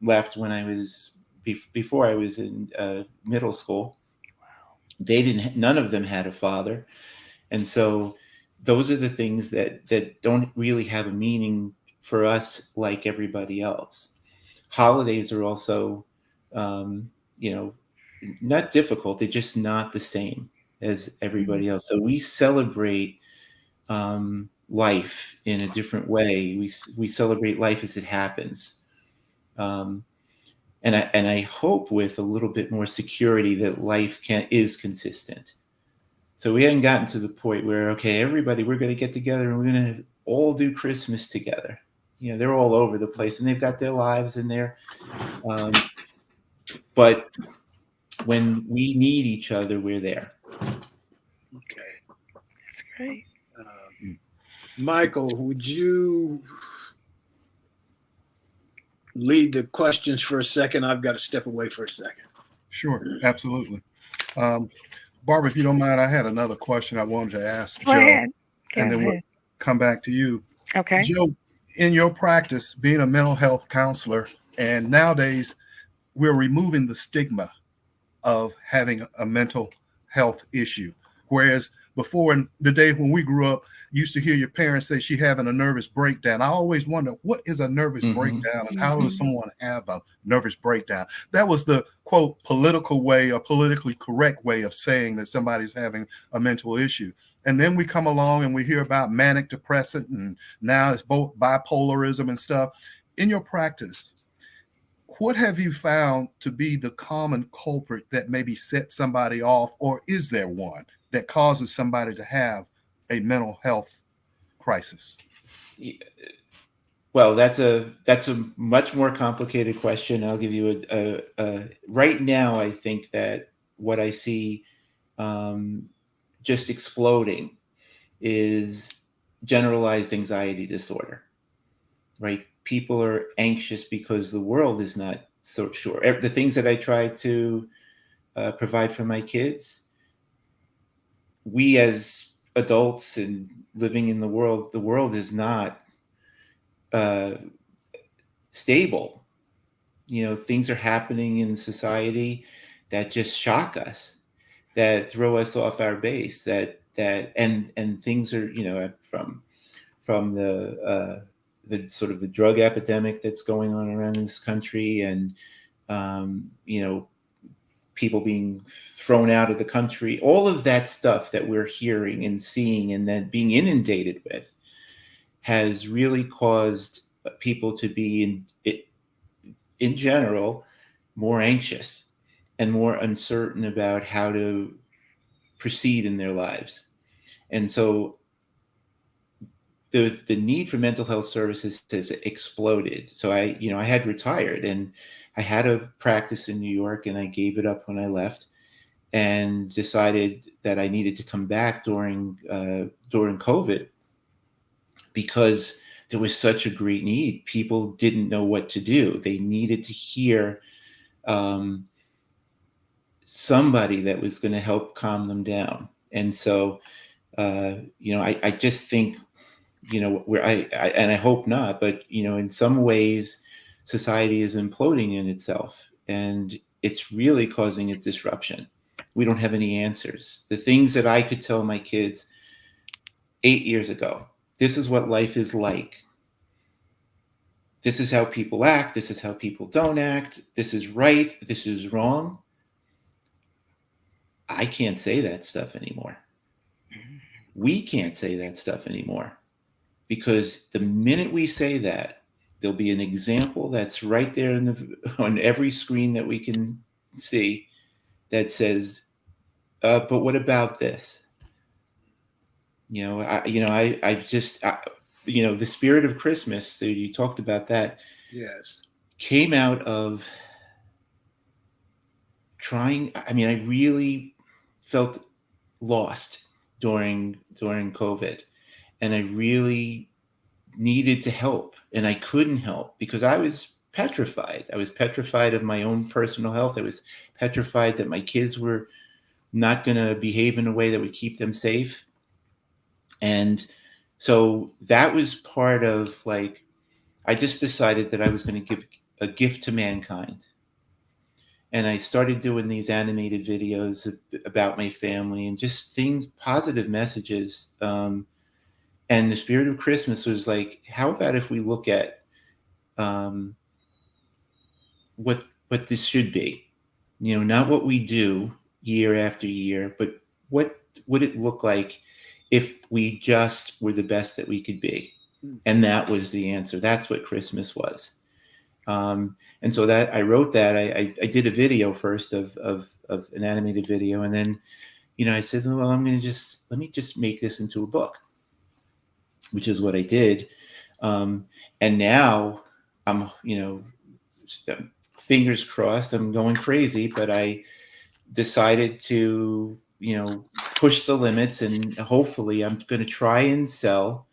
left when I was before I was in middle school. None of them had a father. And so those are the things that don't really have a meaning for us like everybody else. Holidays are also, not difficult. They're just not the same as everybody else. So we celebrate life in a different way. We celebrate life as it happens. And I hope with a little bit more security that life is consistent. So we hadn't gotten to the point where, okay, everybody, we're going to get together and we're going to all do Christmas together. They're all over the place and they've got their lives in there. But when we need each other, we're there. Okay. That's great. Michael, would you lead the questions for a second? I've got to step away for a second. Sure, absolutely. Barbara, if you don't mind, I had another question I wanted to ask Go Joe, ahead. and then we'll come back to you. Okay. Joe, in your practice, being a mental health counselor, and nowadays we're removing the stigma of having a mental health issue. Whereas before, in the day when we grew up, you used to hear your parents say she's having a nervous breakdown. I always wonder, what is a nervous breakdown and how does someone have a nervous breakdown? That was the, quote, political way or politically correct way of saying that somebody's having a mental issue. And then we come along and we hear about manic depressant, and now it's both bipolarism and stuff. In your practice, what have you found to be the common culprit that maybe sets somebody off, or is there one that causes somebody to have a mental health crisis? Well, that's a much more complicated question. I'll give you a right now. I think that what I see just exploding is generalized anxiety disorder, right? People are anxious because the world is not so sure. The things that I try to provide for my kids, we as adults and living in the world is not stable. Things are happening in society that just shock us, that throw us off our base, and things are, from the sort of the drug epidemic that's going on around this country, and people being thrown out of the country, all of that stuff that we're hearing and seeing and then being inundated with has really caused people to be in general more anxious and more uncertain about how to proceed in their lives. And so the need for mental health services has exploded. So I had retired and I had a practice in New York, and I gave it up when I left and decided that I needed to come back during COVID, because there was such a great need. People didn't know what to do. They needed to hear somebody that was going to help calm them down. And so, I just think, and I hope not, but, in some ways, society is imploding in itself, and it's really causing a disruption. We don't have any answers. The things that I could tell my kids 8 years ago, this is what life is like. This is how people act. This is how people don't act. This is right. This is wrong. I can't say that stuff anymore. We can't say that stuff anymore, because the minute we say that, there'll be an example that's right there on every screen that we can see that says, but what about this? The spirit of Christmas, so you talked about that, Yes. came out of trying. I mean, I really felt lost during COVID, and I really needed to help, and I couldn't help because I was petrified. I was petrified of my own personal health. I was petrified that my kids were not going to behave in a way that would keep them safe. And so that was part of, like, I just decided that I was going to give a gift to mankind. And I started doing these animated videos about my family and just things, positive messages. And the spirit of Christmas was like, how about if we look at um, what this should be? Not what we do year after year, but what would it look like if we just were the best that we could be? And that was the answer. That's what Christmas was. And so that I wrote that. I did a video first of an animated video, and then I said, well, let me just make this into a book, which is what I did. And now I'm, fingers crossed, I'm going crazy, but I decided to, push the limits, and hopefully I'm going to try and sell.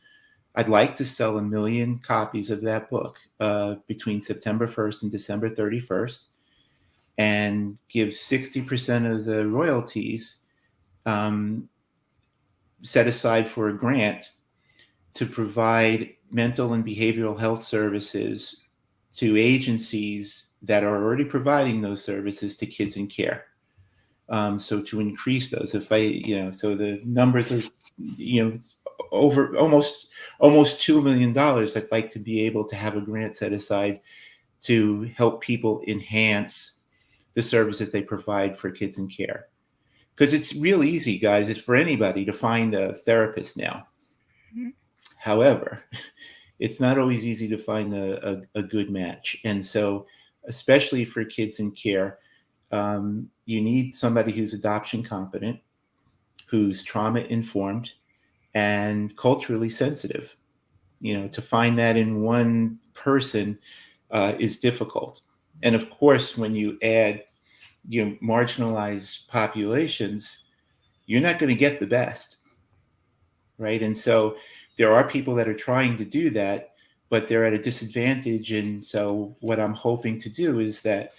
I'd like to sell 1 million copies of that book between September 1st and December 31st, and give 60% of the royalties set aside for a grant to provide mental and behavioral health services to agencies that are already providing those services to kids in care. So to increase those, so the numbers are, over almost $2 million. I'd like to be able to have a grant set aside to help people enhance the services they provide for kids in care. Because it's real easy, guys. It's for anybody to find a therapist now. Mm-hmm. However, it's not always easy to find a good match. And so, especially for kids in care, you need somebody who's adoption competent, who's trauma informed, and culturally sensitive. To find that in one person is difficult. And of course, when you add marginalized populations, you're not going to get the best, right? And so there are people that are trying to do that, but they're at a disadvantage. And so what I'm hoping to do is that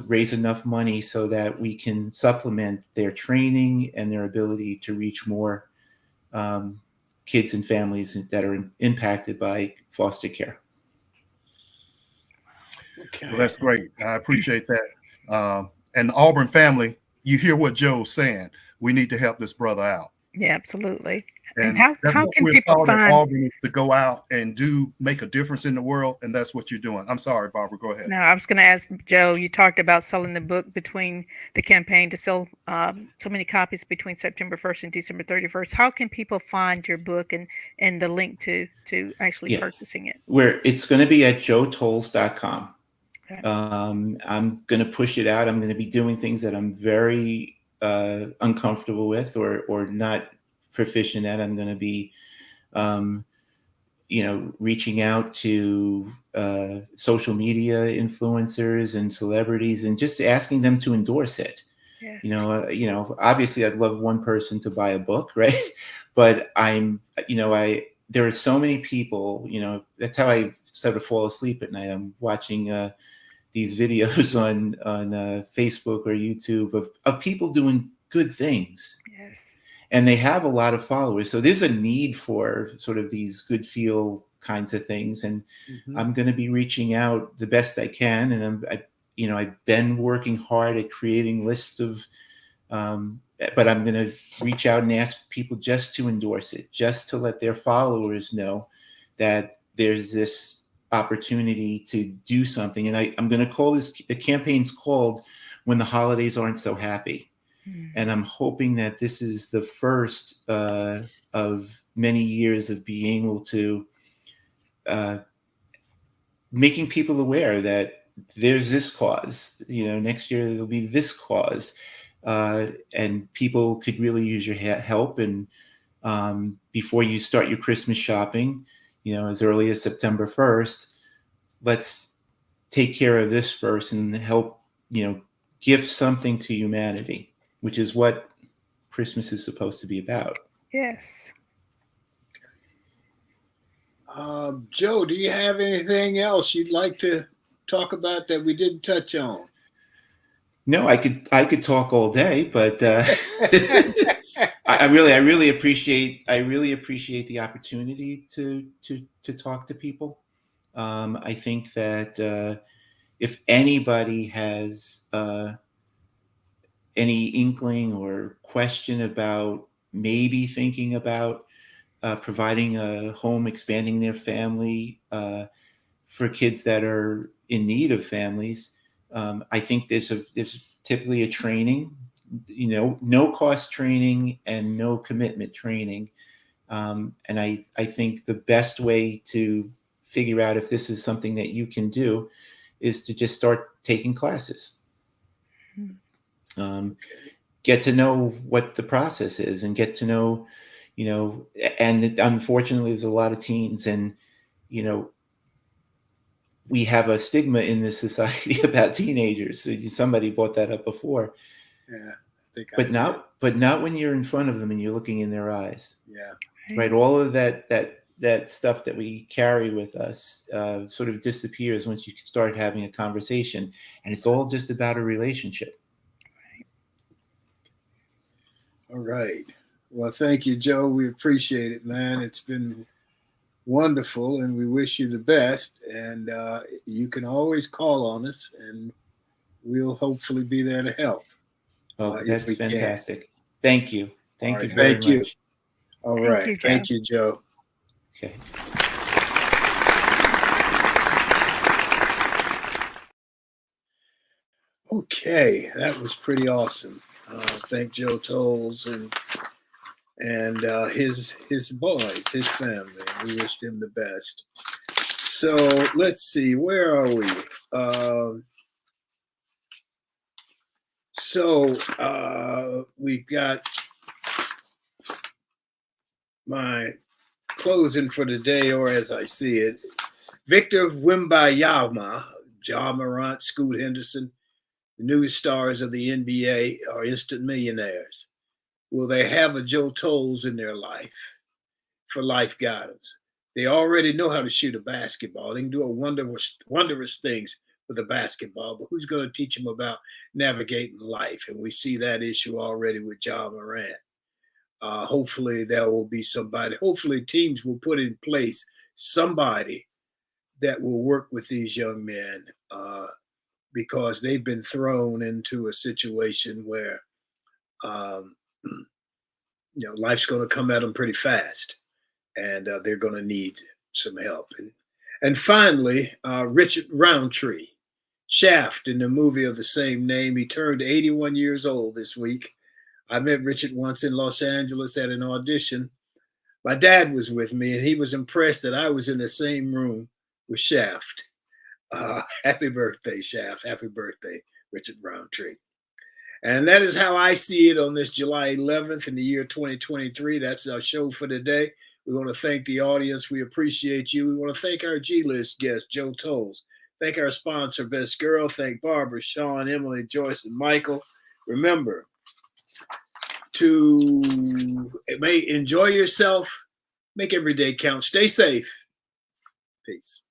raise enough money so that we can supplement their training and their ability to reach more kids and families that are impacted by foster care. Okay. Well, that's great. I appreciate that. And the Auburn family, you hear what Joe's saying. We need to help this brother out. Yeah, absolutely. And how can people find Auburn to go out and make a difference in the world? And that's what you're doing. I'm sorry, Barbara, go ahead. No, I was going to ask Joe, you talked about selling the book between the campaign to sell so many copies between September 1st and December 31st. How can people find your book and the link to actually purchasing it? Where it's going to be at joetoles.com. Okay. I'm going to push it out. I'm going to be doing things that I'm very uncomfortable with or not proficient at. I'm going to be, reaching out to social media influencers and celebrities and just asking them to endorse it. Yes. Obviously I'd love one person to buy a book, right? But there are so many people, that's how I sort of fall asleep at night. I'm watching these videos on Facebook or YouTube of people doing good things. Yes. And they have a lot of followers. So there's a need for sort of these good feel kinds of things. And I'm going to be reaching out the best I can. And I've been working hard at creating lists of, but I'm going to reach out and ask people just to endorse it, just to let their followers know that there's this opportunity to do something. And I'm going to call the campaign's called When the Holidays Aren't So Happy. And I'm hoping that this is the first of many years of being able to making people aware that there's this cause. Next year there'll be this cause, and people could really use your help. And before you start your Christmas shopping, as early as September 1st, let's take care of this first and help, give something to humanity, which is what Christmas is supposed to be about. Yes. Joe, do you have anything else you'd like to talk about that we didn't touch on? No, I could talk all day, but I really appreciate the opportunity to talk to people. I think that if anybody has any inkling or question about maybe thinking about providing a home, expanding their family for kids that are in need of families, I think there's typically a training, no cost training and no commitment training. And I think the best way to figure out if this is something that you can do is to just start taking classes. Get to know what the process is and get to know, and unfortunately there's a lot of teens, and, we have a stigma in this society about teenagers. So somebody brought that up before. Yeah, I think. But not when you're in front of them and you're looking in their eyes. Yeah. Right. All of that stuff that we carry with us sort of disappears once you start having a conversation, and it's all just about a relationship. All right. Well, thank you, Joe. We appreciate it, man. It's been wonderful, and we wish you the best. And you can always call on us, and we'll hopefully be there to help. Oh, that's fantastic. Can. Thank you. Thank right, you very thank you. much. All right. Thank you, Joe. Okay. Okay, that was pretty awesome. Thank Joe Toles and his boys, his family. We wish them the best. So let's see, where are we? We've got my closing for the day, or as I see it, Victor Wembanyama, Ja Morant, Scoot Henderson, the new stars of the NBA are instant millionaires. Will they have a Joe Toles in their life for life guidance? They already know how to shoot a basketball. They can do a wondrous things with a basketball, but who's going to teach them about navigating life? And we see that issue already with Ja Morant. Hopefully there will be somebody, hopefully teams will put in place somebody that will work with these young men because they've been thrown into a situation where life's going to come at them pretty fast, and they're going to need some help. And finally, Richard Roundtree, Shaft in the movie of the same name. He turned 81 years old this week. I met Richard once in Los Angeles at an audition. My dad was with me, and he was impressed that I was in the same room with Shaft. Happy birthday, Shaft. Happy birthday, Richard Roundtree. And that is how I see it on this July 11th in the year 2023. That's our show for today. We want to thank the audience. We appreciate you. We want to thank our G-List guest, Joe Toles. Thank our sponsor, Best Girl. Thank Barbara, Sean, Emily, Joyce, and Michael. Remember to enjoy yourself. Make every day count. Stay safe. Peace.